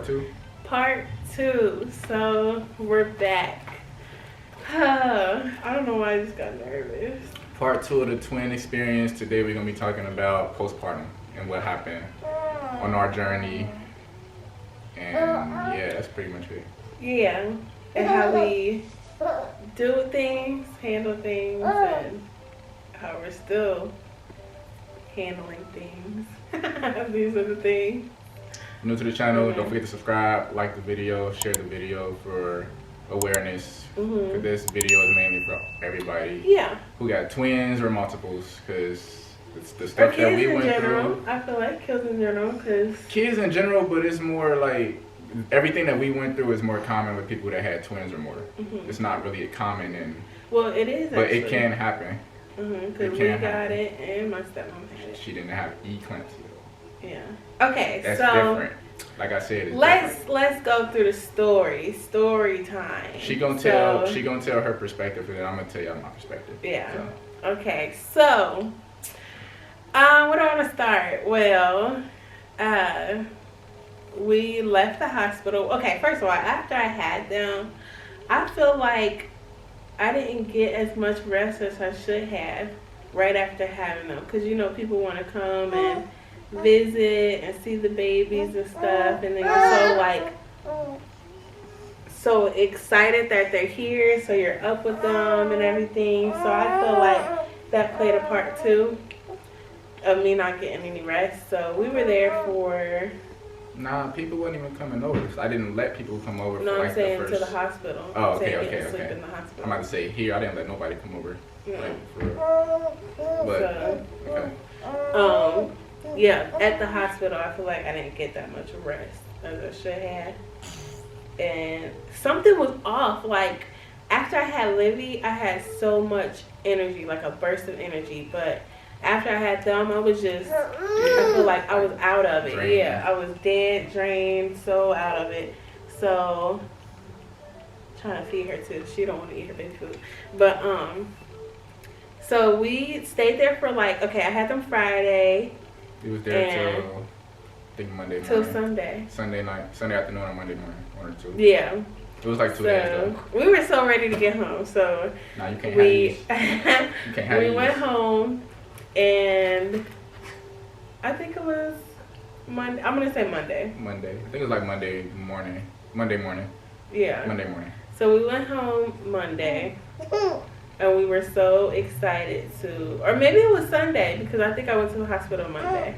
two? Part 2. So we're back. I don't know why I just got nervous. Part 2 of the twin experience. Today we're going to be talking about postpartum and what happened on our journey. And yeah, that's pretty much it. Yeah. And how we do things, handle things, and how we're still handling things. These are the things. New to the channel, don't forget to subscribe, like the video, share the video for awareness. Because this video is mainly for everybody who got twins or multiples, because it's the stuff that we went through. I feel like kids in general, because kids in general, but it's more like everything that we went through is more common with people that had twins or more. It's not really common, and well, it is, but it can happen. Because we got it, and my stepmom had it. She didn't have eclampsia. Yeah. Okay, that's so different. Like I said, it's let's go through the story time. She gonna tell her perspective, and then I'm gonna tell y'all my perspective. Yeah. So. Okay. So, where do I want to start? Well, we left the hospital. Okay. First of all, after I had them, I feel like I didn't get as much rest as I should have right after having them, because you know people want to come and visit and see the babies and stuff, and then you're so excited that they're here, so you're up with them and everything. So I feel like that played a part too of me not getting any rest. So we were there for people wasn't even coming over. So I didn't let people come over. No, for I'm like saying the first... to the hospital. Oh, okay. Sleep in the hospital. I'm about to say here, I didn't let nobody come over. Yeah. Like, for real. But okay. Yeah, at the hospital, I feel like I didn't get that much rest as I should have. And something was off. Like, after I had Livy, I had so much energy, like a burst of energy. But after I had them, I was just, I feel like I was out of it. Drained. Yeah, I was dead, drained, so out of it. So, trying to feed her too. She don't want to eat her baby food. But, so we stayed there for like, okay, I had them Friday. He was there till I think Monday morning. Till Sunday. Sunday night, Sunday afternoon or Monday morning, 1 or 2. Yeah. It was like 2 days though. We were so ready to get home, so nah, you can't have these. You can't have we went home, and I think it was Monday. I'm gonna say Monday. Monday. I think it was like Monday morning. Yeah. Monday morning. So we went home Monday. And we were so excited to, or maybe it was Sunday, because I think I went to the hospital Monday.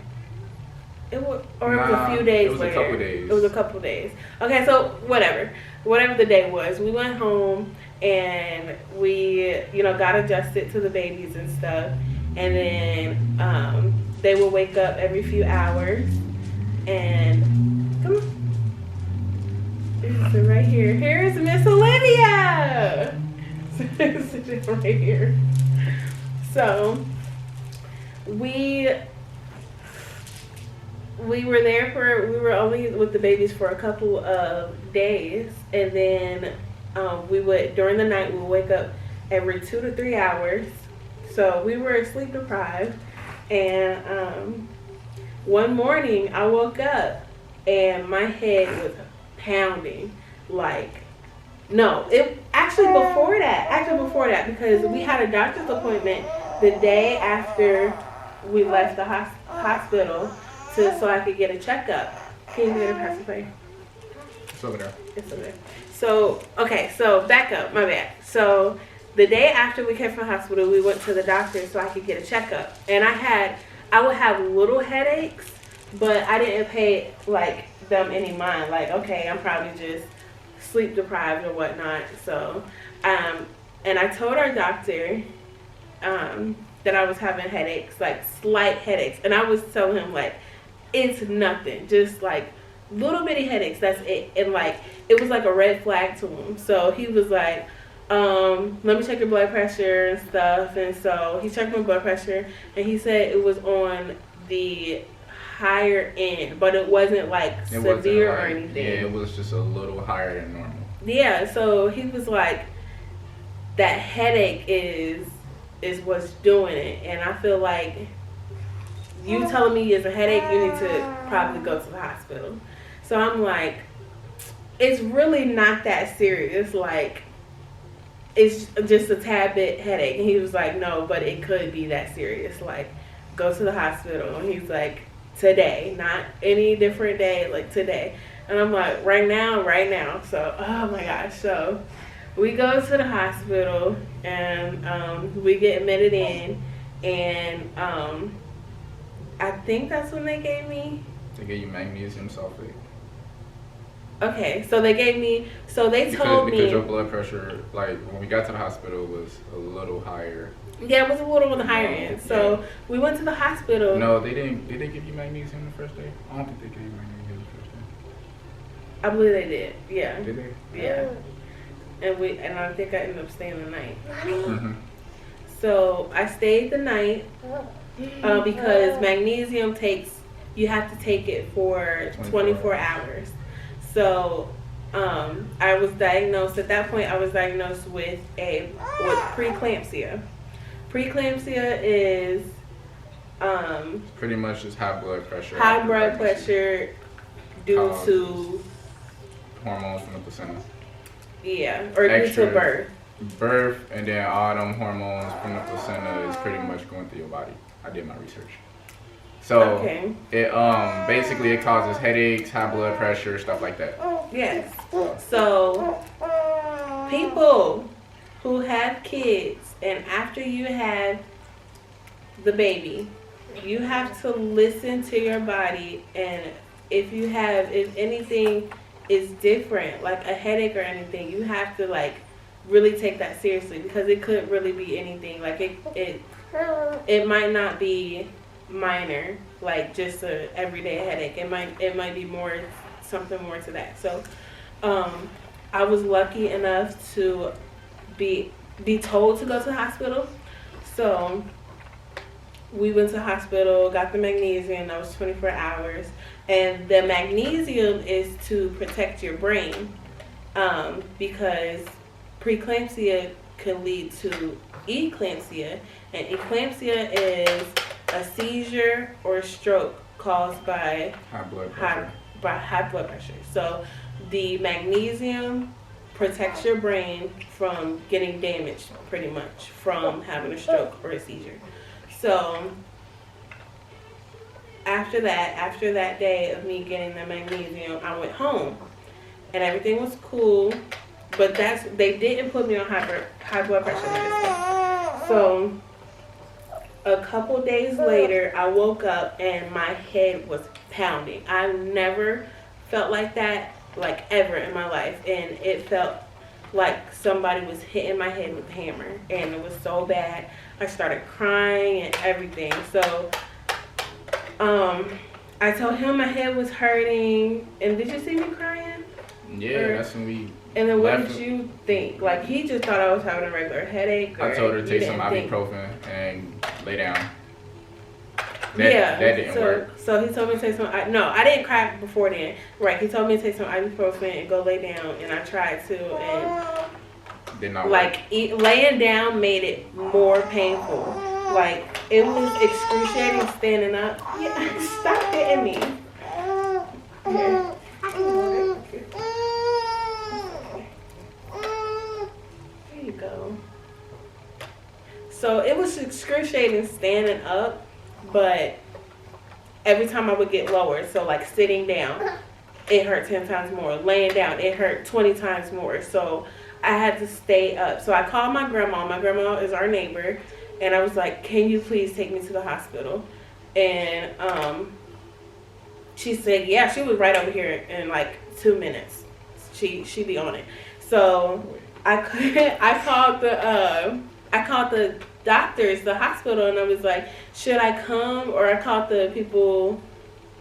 It was a few days later. It was a couple days. It was a couple days. Okay, so whatever the day was, we went home and we, got adjusted to the babies and stuff. And then they would wake up every few hours. And come on, this is right here. Here's Miss Olivia. Sitting right here. So we were only with the babies for a couple of days, and then we would, during the night, we would wake up every 2 to 3 hours. So we were sleep deprived, and one morning I woke up and my head was pounding like. No, it actually before that, because we had a doctor's appointment the day after we left the hospital so I could get a checkup. Can you get a pass away? It's over there. It's over there. So, okay, so back up, my bad. So the day after we came from the hospital, we went to the doctor so I could get a checkup. And I would have little headaches, but I didn't pay them any mind. Like, okay, I'm probably just sleep deprived or whatnot. So and I told our doctor that I was having headaches, like slight headaches, and I was telling him like it's nothing, just like little bitty headaches, that's it. And like it was like a red flag to him. So he was like, let me check your blood pressure and stuff. And so he checked my blood pressure and he said it was on the higher end, but it wasn't like severe or anything. Yeah, it was just a little higher than normal. Yeah, so he was like, that headache is what's doing it. And I feel like you telling me it's a headache, you need to probably go to the hospital. So I'm like, it's really not that serious. Like, it's just a tad bit headache. And he was like, no, but it could be that serious. Like, go to the hospital. And he's like, today, not any different day, like today. And I'm like, right now. So, oh my gosh. So we go to the hospital and we get admitted in. And I think that's when they gave me. They gave you magnesium sulfate. Okay, so they gave me, told me. Because your blood pressure, like when we got to the hospital, was a little higher. Yeah, it was a little on the higher end. So we went to the hospital. No, they didn't. Did they give you magnesium the first day? I don't think they gave you magnesium the first day. I believe they did. Yeah. Did they? Yeah. And I think I ended up staying the night. Mm-hmm. So I stayed the night because magnesium you have to take it for 24 hours. So I was diagnosed, at that point I was diagnosed with preeclampsia. Preeclampsia is pretty much just high blood pressure. High blood pressure due to hormones from the placenta. Yeah, or due to birth. Birth, and then all them hormones from the placenta is pretty much going through your body. I did my research. So it basically it causes headaches, high blood pressure, stuff like that. Yes. So people who have kids, and after you have the baby, you have to listen to your body, and if anything is different, like a headache or anything, you have to like really take that seriously, because it could really be anything. Like it might not be minor, like just a everyday headache. It might be something more to that. So I was lucky enough to be told to go to the hospital. So we went to the hospital, got the magnesium. That was 24 hours. And the magnesium is to protect your brain, because preeclampsia can lead to eclampsia, and eclampsia is a seizure or stroke caused by high blood pressure. High blood pressure. So the magnesium protects your brain from getting damaged, pretty much, from having a stroke or a seizure. So after that day of me getting the magnesium, I went home and everything was cool, but they didn't put me on high blood pressure medicine. So a couple days later, I woke up and my head was pounding. I never felt like that, like ever in my life, and it felt like somebody was hitting my head with a hammer, and it was so bad. I started crying and everything. So I told him my head was hurting, and did you see me crying? Yeah, that's when we. And then what did you think? Like, he just thought I was having a regular headache. I told her to take some ibuprofen and lay down. That didn't work. So he told me to take some. No, I didn't cry before then. Right, he told me to take some ibuprofen and go lay down, and I tried to, and did not like work. Laying down made it more painful. Like, it was excruciating standing up. Yeah, stop hitting me. Here. There you go. So it was excruciating standing up, but every time I would get lower, so like sitting down, it hurt 10 times more. Laying down, it hurt 20 times more. So I had to stay up. So I called my grandma. My grandma is our neighbor. And I was like, can you please take me to the hospital? And she said, yeah, she was right over here in like 2 minutes. She'd be on it. So I called the doctors, the hospital, and I was like, should I come? Or I called the people,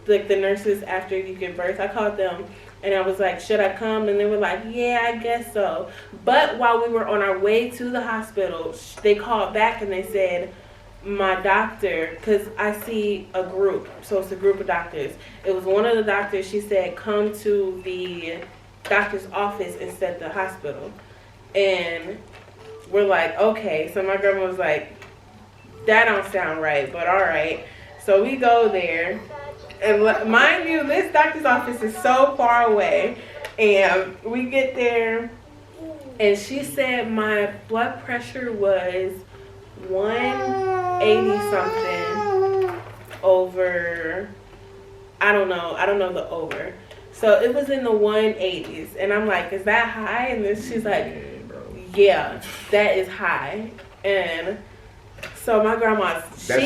like the nurses after you give birth. I called them. And I was like, should I come? And they were like, yeah, I guess so. But while we were on our way to the hospital, they called back and they said, my doctor, because I see a group, so it's a group of doctors. It was one of the doctors, she said, come to the doctor's office instead of the hospital. And we're like, okay. So my grandma was like, that don't sound right, but all right. So we go there. And mind you, this doctor's office is so far away. And we get there, and she said my blood pressure was 180 something over, I don't know the over. So it was in the 180s. And I'm like, is that high? And then she's like, yeah, that is high. And so my grandma, that's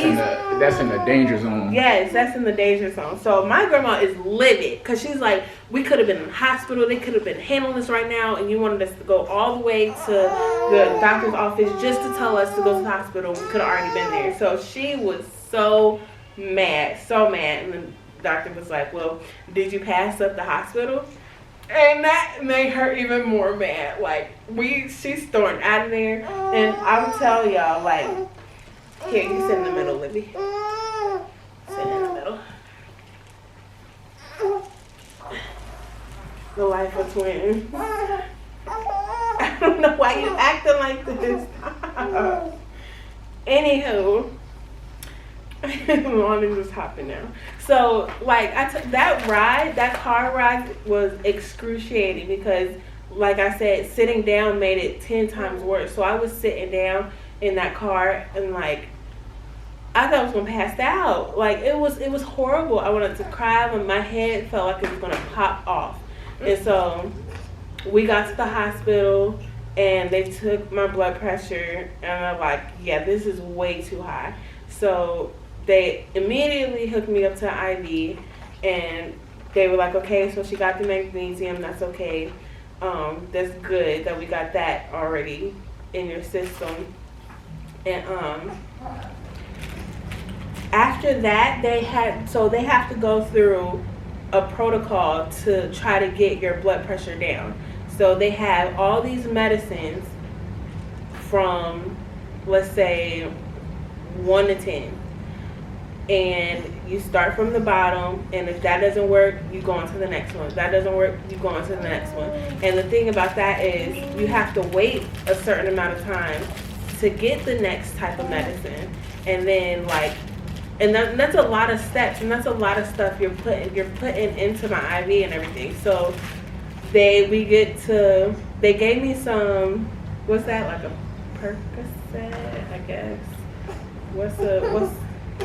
in the danger zone. Yes, that's in the danger zone. So my grandma is livid because she's like, we could have been in the hospital. They could have been handling this right now, and you wanted us to go all the way to the doctor's office just to tell us to go to the hospital. We could have already been there. So she was so mad. And the doctor was like, well, did you pass up the hospital? And that made her even more mad. Like, she stormed out of there. And I'm telling y'all, like, here, you sit in the middle, Libby. Sit in the middle. The life of twins. I don't know why you acting like this. Anywho. I'm just hopping now. So, like, I took that car ride was excruciating because, like I said, sitting down made it 10 times worse. So I was sitting down in that car and, like, I thought I was gonna pass out. Like, it was horrible. I wanted to cry, but my head felt like it was gonna pop off. And so we got to the hospital and they took my blood pressure, and I'm like, yeah, this is way too high. So they immediately hooked me up to an IV, and they were like, okay, so she got the magnesium, that's okay. That's good that we got that already in your system. And after that, they have to go through a protocol to try to get your blood pressure down. So they have all these medicines from, let's say, 1 to 10. And you start from the bottom, and if that doesn't work, you go on to the next one. If that doesn't work, you go on to the next one. And the thing about that is you have to wait a certain amount of time to get the next type of medicine. And then, like, and that's a lot of steps, and that's a lot of stuff you're putting into my IV and everything. So they gave me some, what's that, like a Percocet, I guess. What's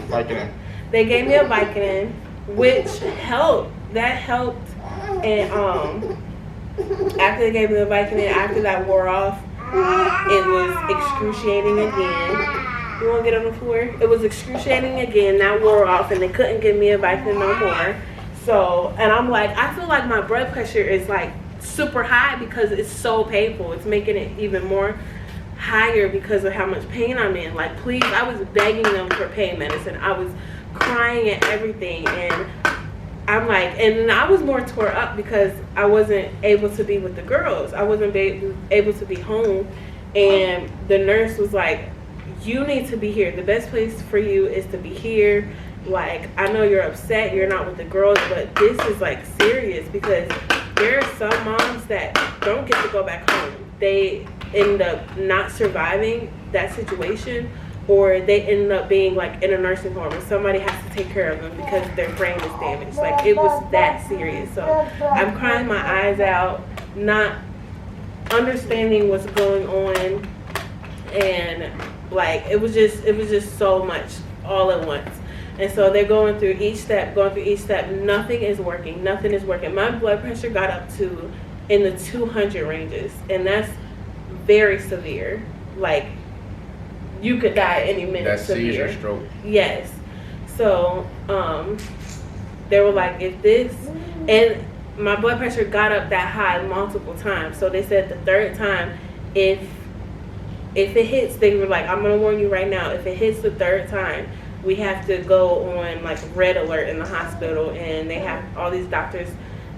Vicodin. They gave me a Vicodin, which helped. That helped. And after they gave me the Vicodin, after that wore off, it was excruciating again. You want to get on the floor? It was excruciating again. That wore off, and they couldn't give me a Vicodin no more. So, and I'm like, I feel like my blood pressure is like super high because it's so painful. It's making it even more higher because of how much pain I'm in. Like, please, I was begging them for pain medicine. I was crying and everything, and I'm like, and I was more tore up because I wasn't able to be with the girls. I wasn't able to be home, and the nurse was like, you need to be here. The best place for you is to be here. Like, I know you're upset, you're not with the girls, but this is like serious because there are some moms that don't get to go back home. They end up not surviving that situation, or they end up being like in a nursing home and somebody has to take care of them because their brain is damaged. Like, it was that serious. So I'm crying my eyes out, not understanding what's going on, and like it was just so much all at once. And so they're going through each step. Nothing is working. My blood pressure got up to in the 200 ranges, and that's very severe. Like, you could die at any minute. That's severe. seizure stroke. Yes. So they were like, if this, and my blood pressure got up that high multiple times. So they said the third time, if it hits, they were like, I'm gonna warn you right now, if it hits the third time, we have to go on like red alert in the hospital, and they have all these doctors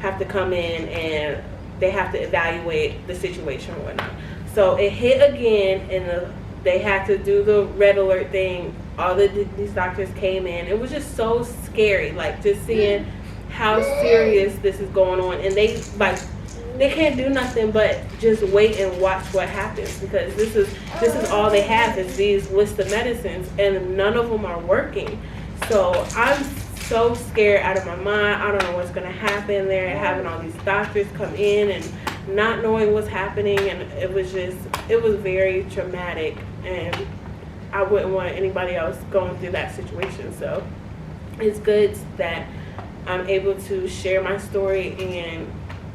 have to come in and they have to evaluate the situation and whatnot. So it hit again, and they had to do the red alert thing. All these doctors came in. It was just so scary, like just seeing how serious this is going on, and they can't do nothing but just wait and watch what happens, because this is all they have is these list of medicines, and none of them are working. So I'm so scared out of my mind. I don't know what's gonna happen there. Having all these doctors come in and not knowing what's happening, and it was very traumatic, and I wouldn't want anybody else going through that situation. So it's good that I'm able to share my story and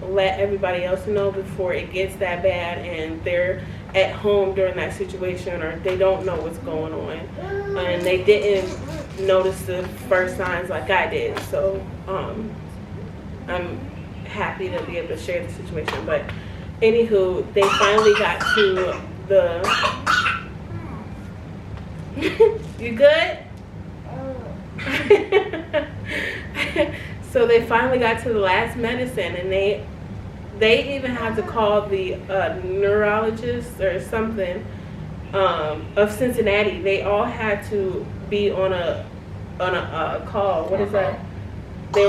let everybody else know before it gets that bad and they're at home during that situation, or they don't know what's going on and they didn't notice the first signs like I did. So I'm happy to be able to share the situation. But anywho, they finally got to the you good? So they finally got to the last medicine, and they even had to call the neurologist or something of Cincinnati. They all had to be on a call. What is that? They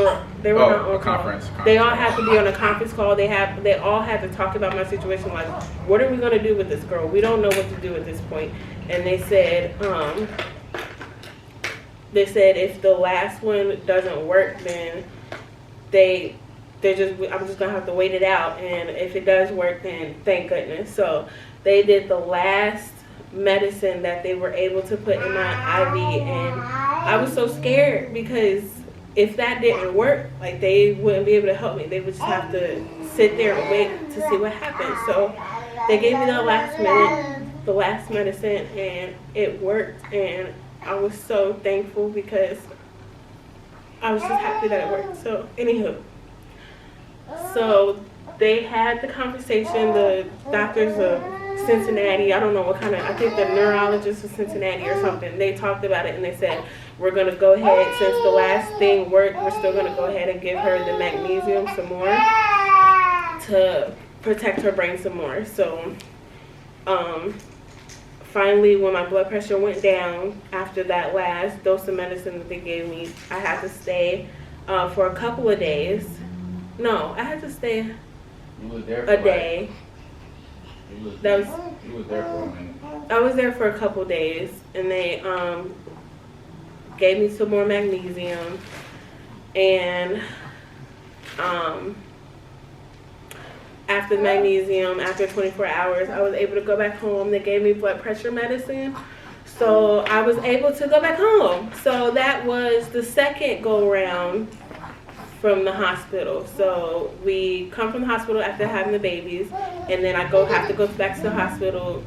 were not on a conference. They all had to be on a conference call. They all had to talk about my situation. Like, what are we going to do with this girl? We don't know what to do at this point. And they said if the last one doesn't work, then I'm just gonna have to wait it out. And if it does work, then thank goodness. So they did the last medicine that they were able to put in my IV, and I was so scared because if that didn't work, like, they wouldn't be able to help me. They would just have to sit there and wait to see what happened. So they gave me the last medicine, and it worked, and I was so thankful because I was just happy that it worked. So anywho, so they had the conversation, the doctors of Cincinnati, I don't know what kind of, I think the neurologist of Cincinnati or something, they talked about it and they said, we're going to go ahead, since the last thing worked, we're still going to go ahead and give her the magnesium some more to protect her brain some more. So finally, when my blood pressure went down after that last dose of medicine that they gave me, I had to stay for a couple of days. No, I had to stay a day. You was there for a minute. I was there for a couple of days, and they gave me some more magnesium, and after the magnesium, after 24 hours, I was able to go back home. They gave me blood pressure medicine, so I was able to go back home. So that was the second go around from the hospital. So we come from the hospital after having the babies, and then I have to go back to the hospital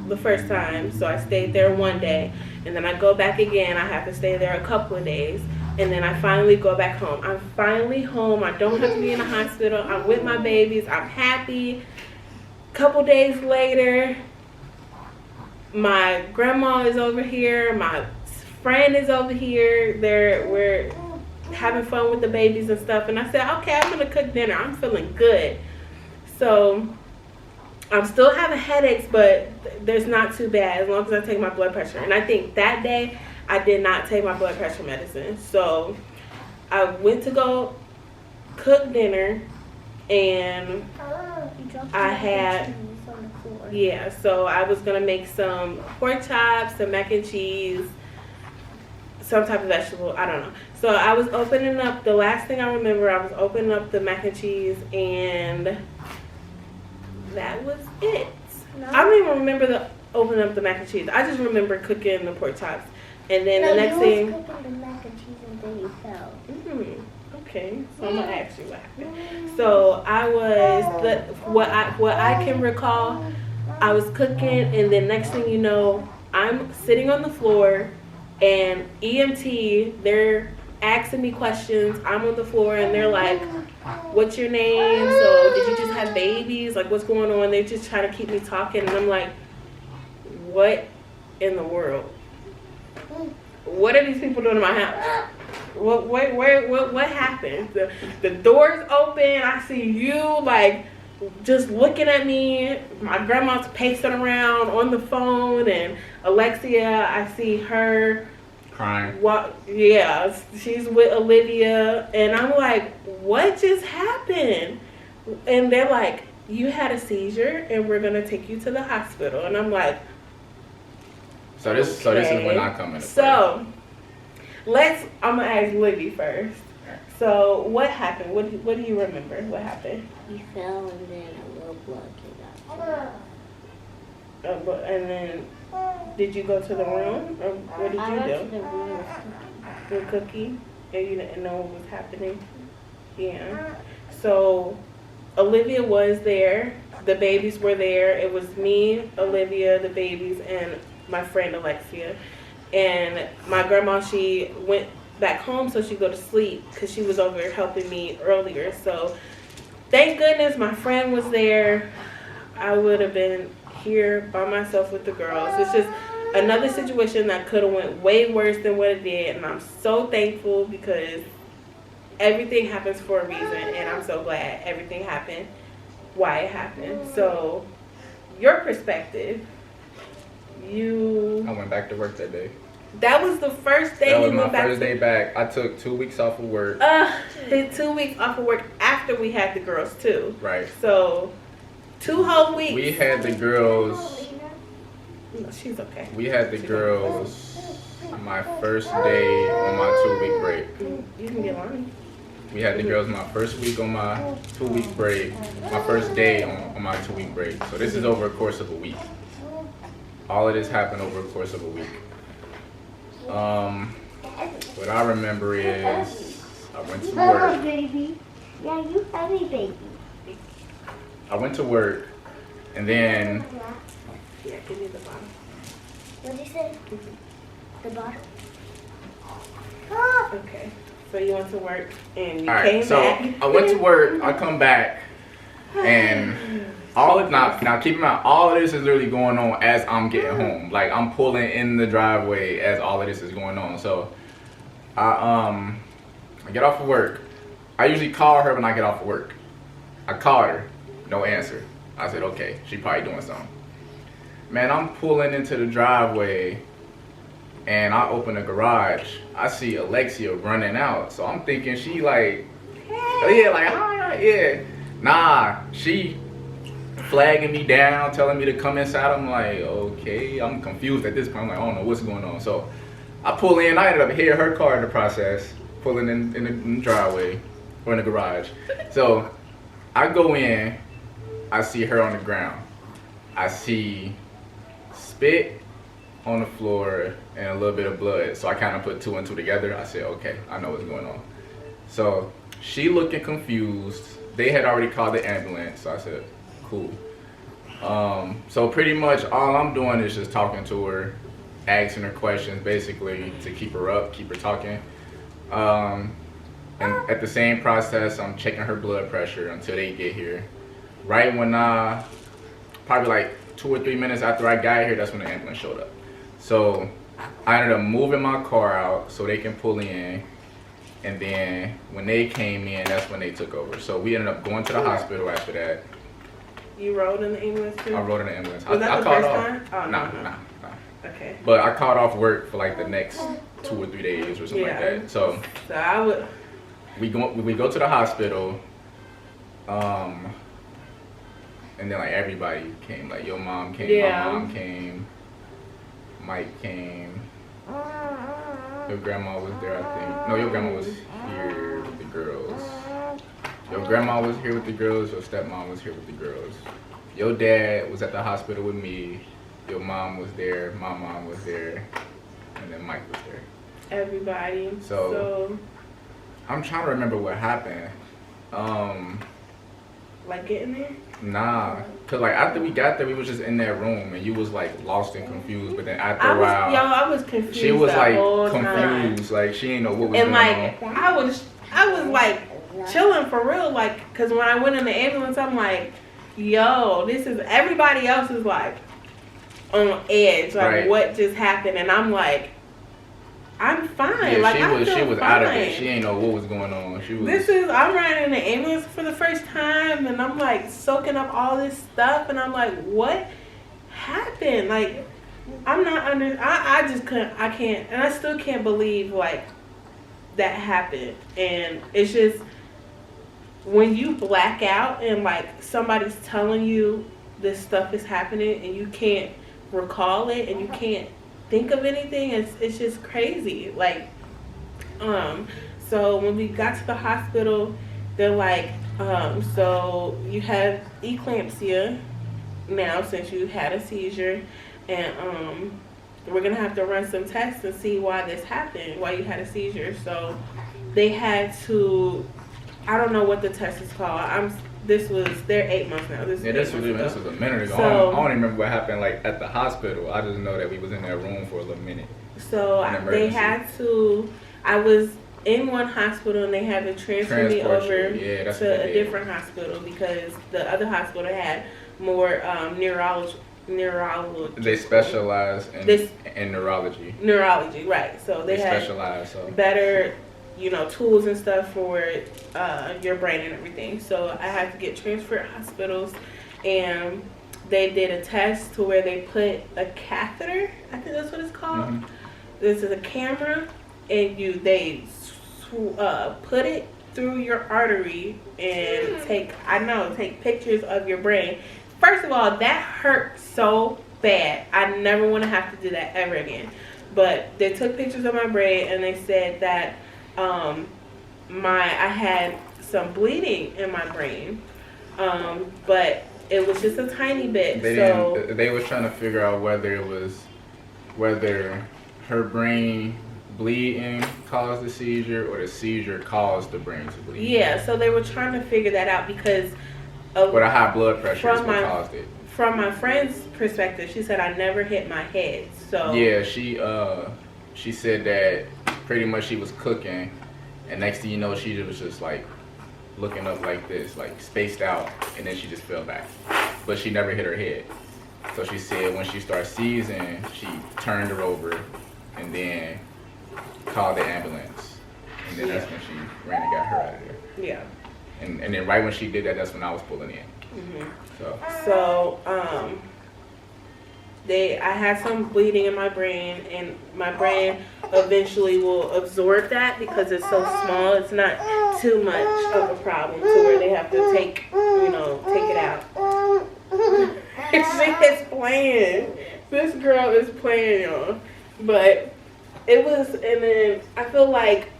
the first time. So I stayed there one day, and then I go back again. I have to stay there a couple of days, and then I finally go back home. I'm finally home. I don't have to be in the hospital. I'm with my babies. I'm happy. Couple days later, my grandma is over here. My friend is over here. We're having fun with the babies and stuff. And I said, okay, I'm going to cook dinner. I'm feeling good. So I'm still having headaches, but there's not too bad as long as I take my blood pressure. And I think that day I did not take my blood pressure medicine. So I went to go cook dinner, and I had, so I was going to make some pork chops, some mac and cheese, some type of vegetable, I don't know. So I was opening up, the last thing I remember, I was opening up the mac and cheese, and that was it. No. I don't even remember opening up the mac and cheese. I just remember cooking the pork chops. And then the next thing, cooking the mac and cheese and then you fell. Okay, so I'm gonna ask you what happened. So I was what I can recall, I was cooking, and then next thing you know, I'm sitting on the floor, and EMT, they're asking me questions. I'm on the floor, and they're like, "What's your name? So did you just have babies? Like, what's going on?" They just try to keep me talking, and I'm like, "What in the world? What are these people doing in my house? What happened? The door's open. I see you, like, just looking at me. My grandma's pacing around on the phone, and Alexia, I see her crying. Yeah, she's with Olivia, and I'm like, what just happened? And they're like, you had a seizure, and we're gonna take you to the hospital. And I'm like, so this is when I come in. So I'm gonna ask Libby first. So what happened? What do you remember? What happened? You fell and then a little blood came out. And then, did you go to the room, or what did you do? I went to the room with Cookie, and you didn't know what was happening. Yeah. So Olivia was there. The babies were there. It was me, Olivia, the babies, and my friend Alexia. And my grandma, she went back home so she could go to sleep because she was over helping me earlier. So thank goodness my friend was there. I would have been here by myself with the girls. It's just another situation that could have went way worse than what it did, and I'm so thankful because everything happens for a reason, and I'm so glad everything happened why it happened. So your perspective, I went back to work that day. That was the first day. That was my first day back. I took 2 weeks off of work. Did 2 weeks off of work after we had the girls too. Right. So 2 whole weeks. We had the girls. No, she's okay. We had the girls my first day on my 2-week break. You can get on. We had the girls my first week on my 2-week break. My first day on my 2-week break. So this is over a course of a week. All of this happened over a course of a week. What I remember is I went to work. Baby. Yeah, you have a baby. I went to work, and then Yeah, give me the bottle. What did you say? The bottle. Okay. So you went to work and you all came right. So back. I went to work. I come back, and now keep in mind, all of this is literally going on as I'm getting home. Like I'm pulling in the driveway as all of this is going on. So I get off of work. I usually call her when I get off of work. I called her, no answer. I said, okay, she probably doing something. Man, I'm pulling into the driveway and I open the garage. I see Alexia running out. So I'm thinking she like, yeah, like, hi, yeah. Nah, she flagging me down, telling me to come inside. I'm like, okay, I'm confused at this point. I'm like, I don't know what's going on. So I pull in, I ended up hearing her car in the process, pulling in the driveway or in the garage. So I go in, I see her on the ground. I see spit on the floor and a little bit of blood. So I kind of put 2 and 2 together. I said, okay, I know what's going on. So she looking confused. They had already called the ambulance. So I said, cool. So pretty much all I'm doing is just talking to her, asking her questions basically to keep her up, keep her talking. And at the same process, I'm checking her blood pressure until they get here. Right when probably like 2 or 3 minutes after I got here, that's when the ambulance showed up. So I ended up moving my car out so they can pull in. And then when they came in, that's when they took over. So we ended up going to the hospital after that. You rode in the ambulance too? I rode in the ambulance. Was that I the called first off. time? Oh, Nah. Okay. But I called off work for like the next 2 or 3 days or something like that. So I would. We go to the hospital, and then like everybody came. Like your mom came, Yeah. My mom came, Mike came. Your grandma was there, I think. No, your grandma was here with the girls. Your grandma was here with the girls. Your stepmom was here with the girls. Your dad was at the hospital with me. Your mom was there. My mom was there, and then Mike was there. Everybody. So I'm trying to remember what happened. Like getting there? Nah, cause like after we got there, we was just in that room, and you was like lost and confused. But then after a while, I was confused. She was the like whole confused, time. like she didn't know what was and going like on. I was like chilling for real, like, cause when I went in the ambulance, I'm like, yo, this is everybody else is like on edge, like Right. what just happened, and I'm like, I'm fine. Yeah, like she was fine. out of it. She didn't know what was going on. She was. I'm riding in the ambulance for the first time, and I'm like soaking up all this stuff, and I'm like, what happened? Like, I'm not I just couldn't. I can't, and I still can't believe like that happened. And it's just when you black out and like somebody's telling you this stuff is happening, and you can't recall it, and you can't think of anything. It's just crazy. Like So when we got to the hospital, they're like, so you have eclampsia now since you had a seizure, and we're gonna have to run some tests and see why this happened, why you had a seizure. So they had to, I don't know what the test is called. They're 8 months now. This was a minute ago. So, I don't even remember what happened like at the hospital. I just know that we was in that room for a little minute. So they had to, I was in one hospital and they had to transfer me over to a different hospital because the other hospital had more neurology. They specialize in neurology. Neurology, right. So they had specialize, better, tools and stuff for your brain and everything. So I had to get transferred hospitals, and they did a test to where they put a catheter. I think that's what it's called. Mm-hmm. This is a camera, and they put it through your artery and take pictures of your brain. First of all, that hurt so bad. I never want to have to do that ever again. But they took pictures of my brain, and they said that I had some bleeding in my brain, but it was just a tiny bit. They was trying to figure out whether her brain bleeding caused the seizure or the seizure caused the brain to bleed. Yeah, so they were trying to figure that out because with a high blood pressure is what caused it. From my friend's perspective, she said I never hit my head. So yeah, she said that pretty much she was cooking, and next thing you know, she was just like looking up like this, like spaced out, and then she just fell back. But she never hit her head. So she said when she started seizing, she turned her over and then called the ambulance. And then that's when she ran and got her out of there. Yeah. And then right when she did that, that's when I was pulling in. Mm-hmm. So I had some bleeding in my brain, and my brain eventually will absorb that because it's so small. It's not too much of a problem to where they have to take it out. It's playing. This girl is playing, y'all. But it was, and then I feel like,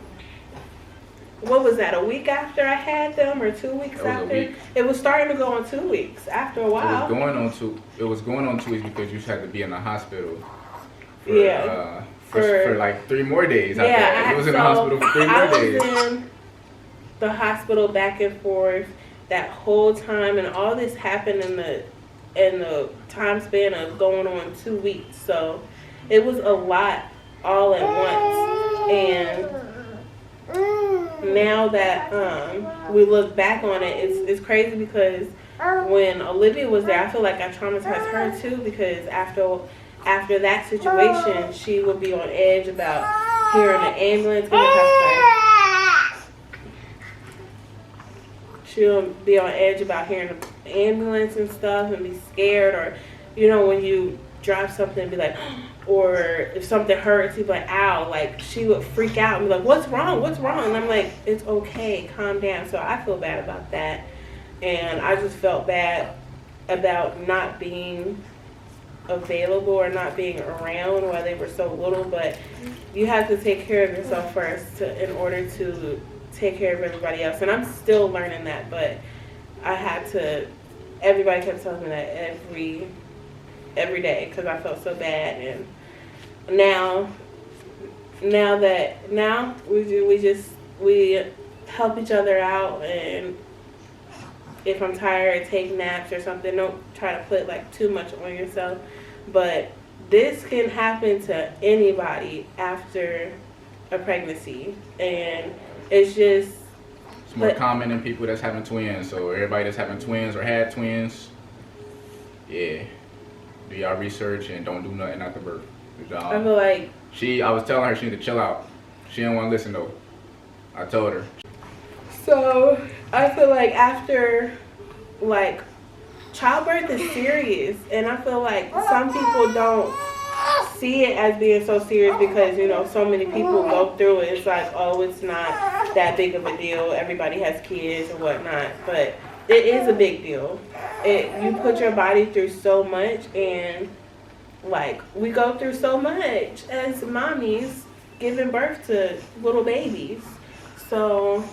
what was that, a week after I had them or 2 weeks after? It was starting to go on 2 weeks after a while. It was going on 2 weeks because you had to be in the hospital for like 3 more days. Yeah, it was in the hospital for 3 more days. I was in the hospital back and forth that whole time, and all this happened in the time span of going on 2 weeks. So it was a lot all at once. And now that we look back on it, it's crazy because when Olivia was there, I feel like I traumatized her too, because after that situation, she would be on edge about hearing an ambulance. She'll be on edge about hearing an ambulance and stuff and be scared, or when you drive something and be like, or if something hurts, you'd be like, ow. Like, she would freak out and be like, what's wrong? And I'm like, it's okay, calm down. So I feel bad about that. And I just felt bad about not being available or not being around while they were so little. But you have to take care of yourself first in order to take care of everybody else. And I'm still learning that, but I had to, everybody kept telling me that every day because I felt so bad. And now we help each other out, and if I'm tired, take naps or something. Don't try to put like too much on yourself. But this can happen to anybody after a pregnancy, and it's more common in people that's having twins. So everybody that's having twins or had twins, do y'all research and don't do nothing after birth. I feel like I was telling her she need to chill out. She didn't want to listen though. I told her. So I feel like after, like, childbirth is serious, and I feel like some people don't see it as being so serious because so many people go through it. It's like, oh, it's not that big of a deal. Everybody has kids and whatnot, but it is a big deal. You put your body through so much, and like, we go through so much as mommies, giving birth to little babies. So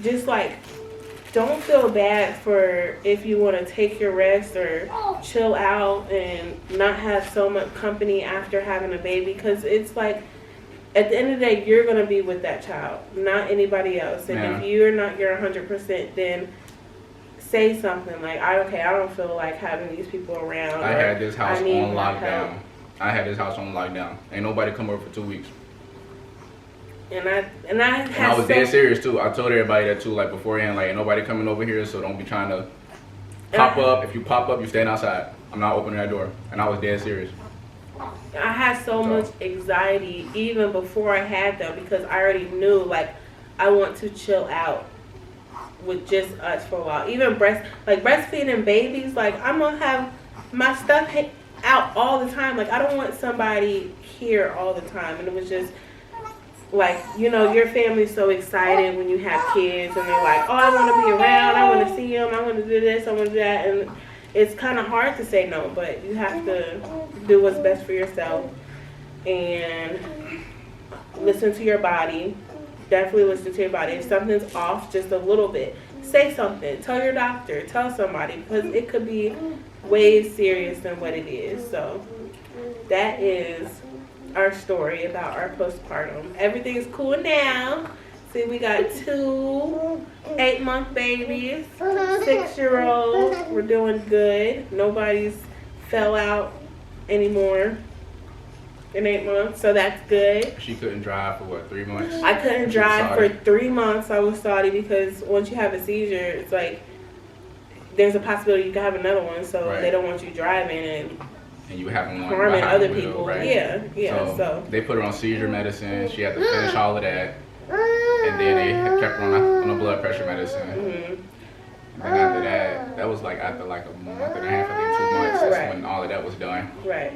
just like, don't feel bad for if you want to take your rest or chill out and not have so much company after having a baby, because it's like, at the end of the day, you're going to be with that child, not anybody else. And if you're not your 100%, then say something like, I don't feel like having these people around. I had this house on lockdown. I had this house on lockdown. Ain't nobody come over for 2 weeks. And I was dead serious too. I told everybody that too, like beforehand, like, ain't nobody coming over here, so don't be trying to pop up. If you pop up, you stand outside. I'm not opening that door. And I was dead serious. I had so much anxiety even before I had them, because I already knew, like, I want to chill out with just us for a while. Even breastfeeding babies, like, I'm gonna have my stuff out all the time. Like, I don't want somebody here all the time. And it was just like, you know, your family's so excited when you have kids, and they're like, oh, I want to be around, I want to see them, I want to do this, I want to do that. And it's kind of hard to say no, but you have to do what's best for yourself and listen to your body. Definitely listen to your body. If something's off just a little bit, say something. Tell your doctor. Tell somebody, because it could be way serious than what it is. So that is our story about our postpartum. Everything's cool now. See, we got 2 8-month babies, 6-year-olds. We're doing good. Nobody's fell out anymore in 8 months, so that's good. She couldn't drive for what, 3 months? I couldn't drive for 3 months. I was salty because once you have a seizure, it's like there's a possibility you could have another one, so they don't want you driving and you having one harming other wheel, people. right? Yeah. So they put her on seizure medicine. She had to finish all of that, and then they had kept her on a blood pressure medicine. And then after that was like after like a month and a half, I think 2 months. That's when all of that was done. Right.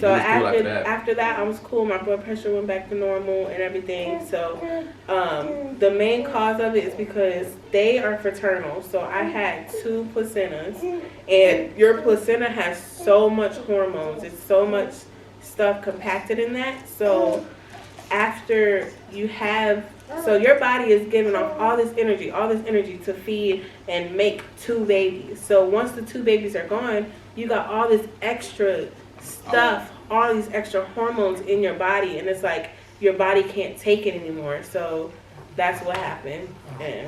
So after that, I was cool. My blood pressure went back to normal and everything. So the main cause of it is because they are fraternal. So I had 2 placentas, and your placenta has so much hormones. It's so much stuff compacted in that. So after you have, so your body is giving off all this energy to feed and make 2 babies. So once the 2 babies are gone, you got all this extra stuff, all these extra hormones in your body, and it's like your body can't take it anymore. So that's what happened, and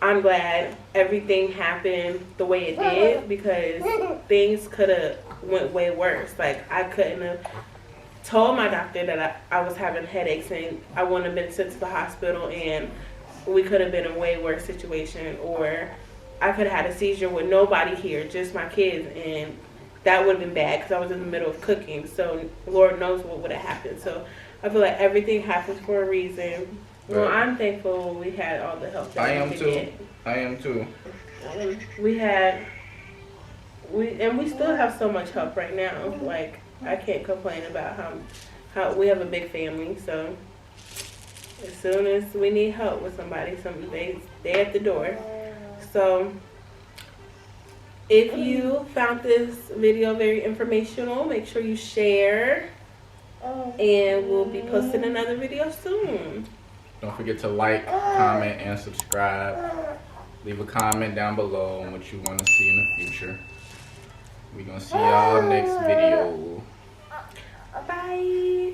I'm glad everything happened the way it did, because things could have went way worse. Like, I couldn't have told my doctor that I was having headaches, and I wouldn't have been sent to the hospital, and we could have been in a way worse situation, or I could have had a seizure with nobody here, just my kids, and that would have been bad because I was in the middle of cooking. So Lord knows what would have happened. So I feel like everything happens for a reason. Well, I'm thankful we had all the help that we could get. I am too. We still have so much help right now. Like, I can't complain about how we have a big family. So as soon as we need help with somebody, they at the door. So if you found this video very informational, make sure you share, and we'll be posting another video soon. Don't forget to like, comment, and subscribe. Leave a comment down below on what you want to see in the future. We're going to see y'all next video. Bye.